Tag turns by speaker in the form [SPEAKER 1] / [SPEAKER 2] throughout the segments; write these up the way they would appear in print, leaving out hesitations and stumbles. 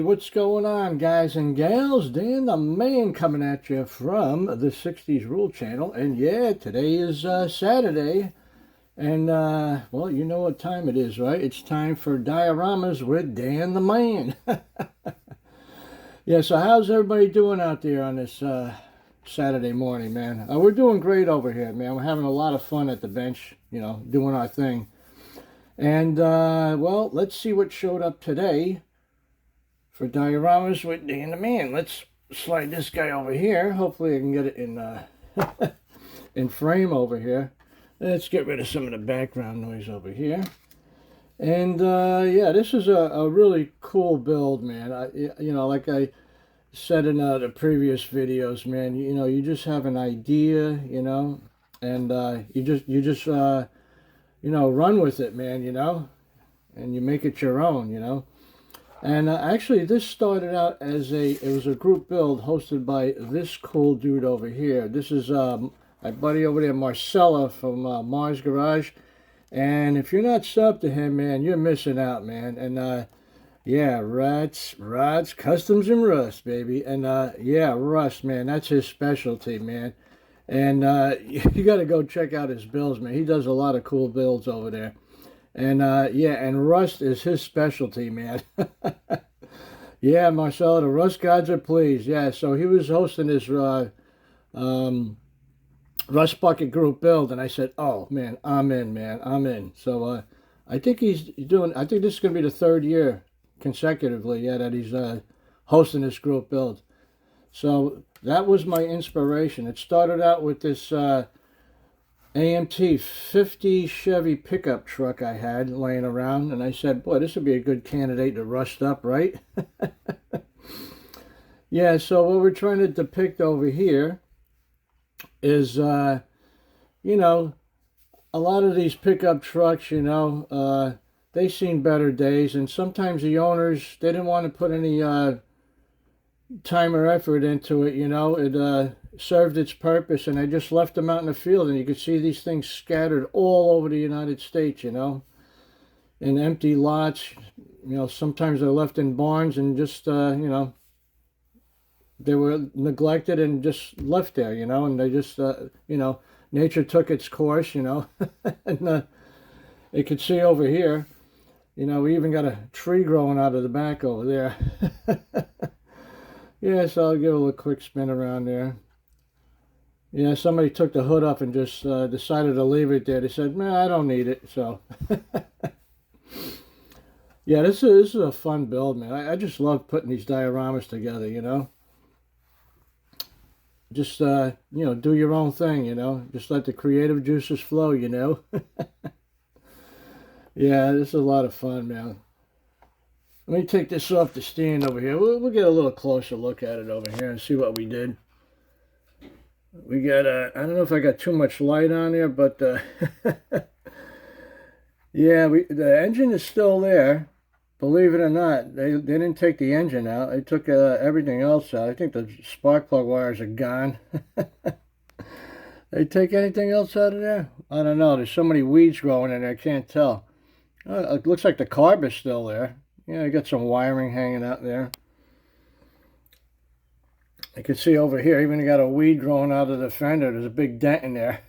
[SPEAKER 1] what's going on, guys and gals? Dan the Man coming at you from the 60s Rule Channel. And yeah, today is Saturday. And, well, you know what time it is, right? It's time for Dioramas with Dan the Man. Yeah, so how's everybody doing out there on this Saturday morning, man? We're doing great over here, man. We're having a lot of fun at the bench, doing our thing. And, well, let's see what showed up today for Dioramas with Dan the Man. Let's slide this guy over here. Hopefully I can get it in in frame over here. Let's get rid of some of the background noise over here. And yeah, this is a really cool build, man. Like I said in the previous videos, man, you just have an idea, and you just run with it, man, and you make it your own. And actually, this started out as it was a group build hosted by this cool dude over here. This is my buddy over there, Marcella from Mars Garage. And if you're not subbed to him, man, you're missing out, man. And yeah, rods, customs, and rust, baby. And yeah, rust, man, that's his specialty, man. And you got to go check out his builds, man. He does a lot of cool builds over there. And yeah, and rust is his specialty, man. Yeah, Marcelo, the rust gods are pleased. Yeah, so he was hosting this rust bucket group build, and I said, oh man, I'm in, man, I'm in. So I think he's doing. I think this is going to be the third year consecutively, yeah, that he's hosting this group build. So that was my inspiration. It started out with this AMT 50 Chevy pickup truck I had laying around, and I said, boy, this would be a good candidate to rust up, right? Yeah, so what we're trying to depict over here is, a lot of these pickup trucks, they've seen better days, and sometimes the owners, they didn't want to put any time or effort into it, it served its purpose, and they just left them out in the field, and you could see these things scattered all over the United States, in empty lots. Sometimes they're left in barns and just they were neglected and just left there, and they just nature took its course, and you could see over here, we even got a tree growing out of the back over there. Yeah, so I'll give it a little quick spin around there. Yeah, somebody took the hood up and just decided to leave it there. They said, man, I don't need it. So, yeah, this is a fun build, man. I just love putting these dioramas together, Just, do your own thing, Just let the creative juices flow, Yeah, this is a lot of fun, man. Let me take this off the stand over here. We'll get a little closer look at it over here and see what we did. We got, I don't know if I got too much light on there, but, yeah, the engine is still there. Believe it or not, they didn't take the engine out. They took everything else out. I think the spark plug wires are gone. They take anything else out of there? I don't know. There's so many weeds growing in there, I can't tell. It looks like the carb is still there. Yeah, I got some wiring hanging out there. You can see over here, even got a weed growing out of the fender. There's a big dent in there.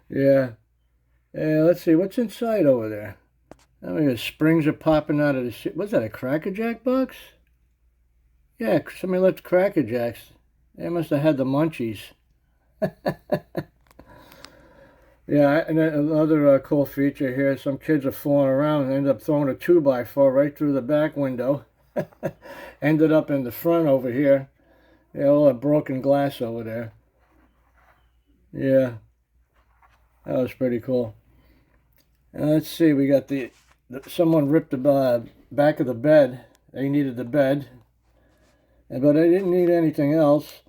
[SPEAKER 1] Yeah. Yeah, let's see. What's inside over there? I mean, the springs are popping out of the shit. What's that, a Cracker Jack box? Yeah, somebody left Cracker Jacks. They must have had the munchies. Yeah, and another cool feature here, some kids are fooling around and end up throwing a 2x4 right through the back window. Ended up in the front over here. Yeah, all that broken glass over there. Yeah, that was pretty cool. And let's see, we got someone ripped the back of the bed. They needed the bed, but they didn't need anything else.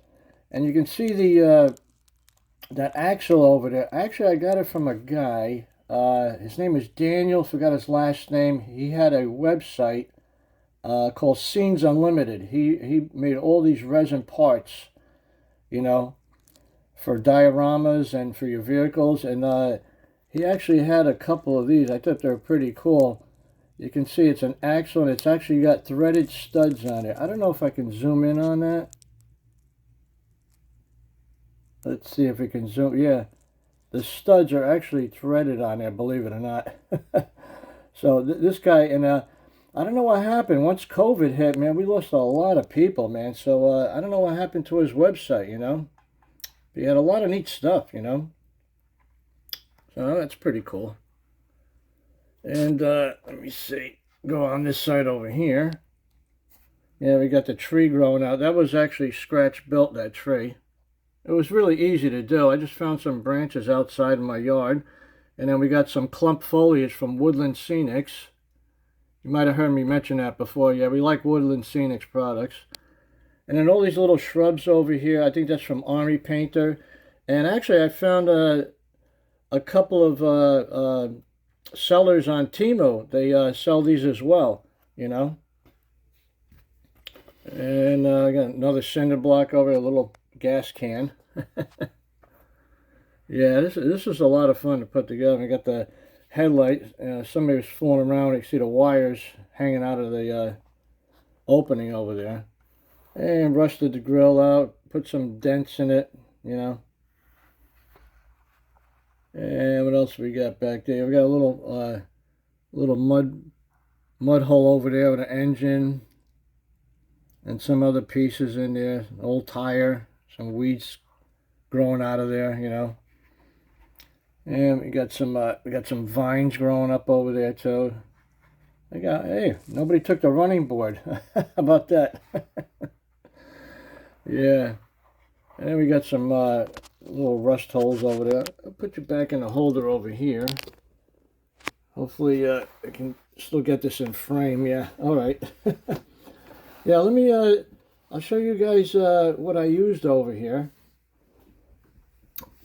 [SPEAKER 1] And you can see that axle over there. Actually, I got it from a guy. His name is Daniel. Forgot his last name. He had a website called Scenes Unlimited. He made all these resin parts, for dioramas and for your vehicles. And he actually had a couple of these. I thought they were pretty cool. You can see it's an axle, and it's actually got threaded studs on it. I don't know if I can zoom in on that. Let's see if we can zoom. Yeah, the studs are actually threaded on there, believe it or not. So this guy, and I don't know what happened. Once COVID hit, man, we lost a lot of people, man. So I don't know what happened to his website, you know. He had a lot of neat stuff, you know. So that's pretty cool. And let me see. Go on this side over here. Yeah, we got the tree growing out. That was actually scratch built, that tree. It was really easy to do. I just found some branches outside of my yard. And then we got some clump foliage from Woodland Scenics. You might have heard me mention that before. Yeah, we like Woodland Scenics products. And then all these little shrubs over here. I think that's from Army Painter. And actually, I found a couple of sellers on Temu. They sell these as well, you know. And I got another cinder block over a little gas can. Yeah, this is a lot of fun to put together. I got the headlight. Somebody was fooling around. You can see the wires hanging out of the opening over there. And rusted the grill out. Put some dents in it, you know. And what else we got back there? We got a little mud hole over there with an engine. And some other pieces in there. An old tire. Some weeds growing out of there, you know. And we got some vines growing up over there too. Hey, nobody took the running board. How about that? Yeah. And then we got some little rust holes over there. I'll put you back in the holder over here. Hopefully I can still get this in frame. Yeah, all right. Yeah, let me, I'll show you guys what I used over here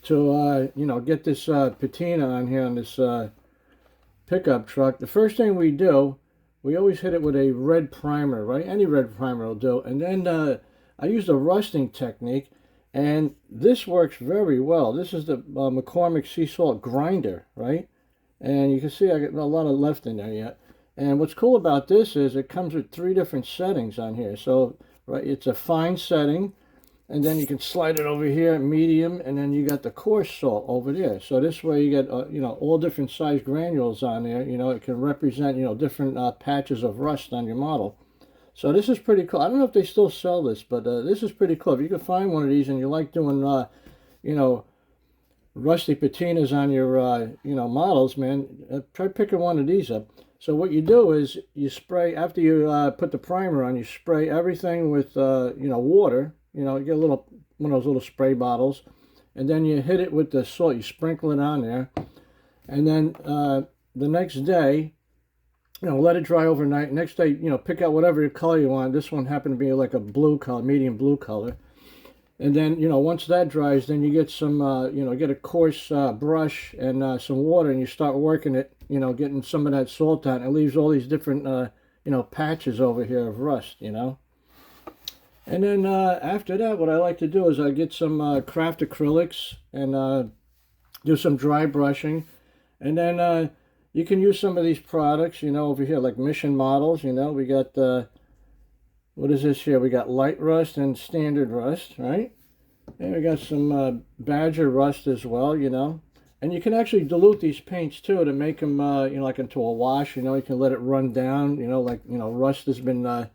[SPEAKER 1] to, you know, get this patina on here on this pickup truck. The first thing we do, we always hit it with a red primer, right? Any red primer will do. And then I used a rusting technique, and this works very well. This is the McCormick Sea Salt Grinder, right? And you can see I got a lot of left in there yet. And what's cool about this is it comes with 3 different settings on here. So, right, it's a fine setting, and then you can slide it over here, medium, and then you got the coarse salt over there. So this way you get, you know, all different size granules on there. You know, it can represent, you know, different patches of rust on your model. So this is pretty cool. I don't know if they still sell this, but this is pretty cool. If you can find one of these and you like doing, you know, rusty patinas on your, you know, models, man, try picking one of these up. So what you do is you spray, after you put the primer on, you spray everything with, you know, water. You know, you get one of those little spray bottles, and then you hit it with the salt. You sprinkle it on there, and then the next day, you know, let it dry overnight. Next day, you know, pick out whatever color you want. This one happened to be like a blue color, medium blue color. And then, you know, once that dries, then you get some, you know, get a coarse brush and some water, and you start working it, you know, getting some of that salt out. It leaves all these different, you know, patches over here of rust, you know. And then after that, what I like to do is I get some craft acrylics and do some dry brushing. And then you can use some of these products, you know, over here, like Mission models, you know. We got, what is this here? We got light rust and standard rust, right? And we got some Badger rust as well, you know. And you can actually dilute these paints too to make them, you know, like into a wash. You know, you can let it run down. You know, like, you know, rust has been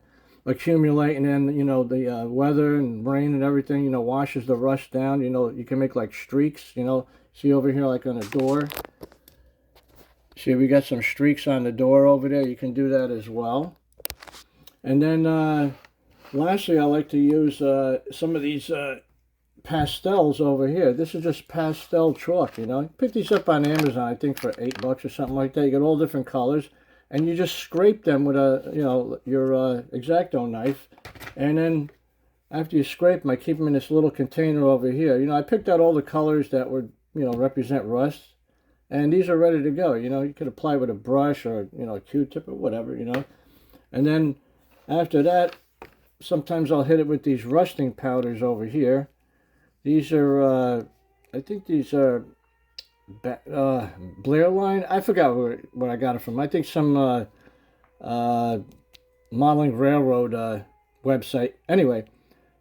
[SPEAKER 1] accumulating, and you know the weather and rain and everything, you know, washes the rust down. You know, you can make like streaks. You know, see over here, like on a door. See, we got some streaks on the door over there. You can do that as well. And then lastly, I like to use some of these pastels over here. This is just pastel chalk, you know. Pick these up on Amazon, I think for $8 or something like that. You get all different colors, and you just scrape them with a, you know, your X-Acto knife. And then after you scrape them, I keep them in this little container over here. You know, I picked out all the colors that would, you know, represent rust, and these are ready to go. You know, you could apply with a brush or, you know, a Q-tip or whatever, you know. And then after that, sometimes I'll hit it with these rusting powders over here. These are, I think these are Blair Line. I forgot where I got it from. I think some modeling railroad website. Anyway,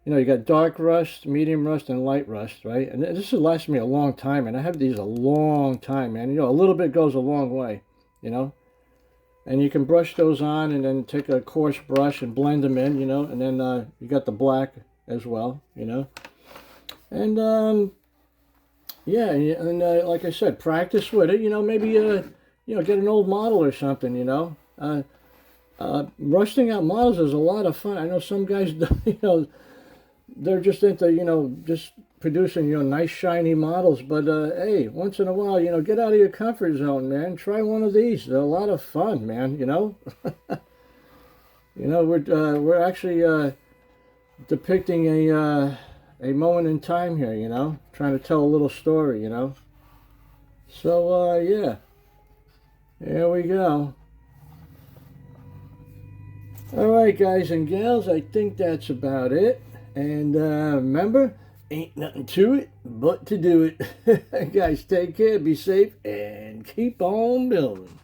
[SPEAKER 1] you got dark rust, medium rust, and light rust, right? And this has lasted me a long time, and I have these a long time, man. A little bit goes a long way, And you can brush those on and then take a coarse brush and blend them in, and then you got the black as well, And, yeah, and like I said, practice with it, maybe, get an old model or something, Rusting out models is a lot of fun. I know some guys, they're just into, just producing, nice shiny models. But, hey, once in a while, get out of your comfort zone, man. Try one of these. They're a lot of fun, man, we're actually depicting a moment in time here, trying to tell a little story, So, yeah, there we go. All right, guys and gals, I think that's about it. And remember, ain't nothing to it but to do it. Guys, take care, be safe, and keep on building.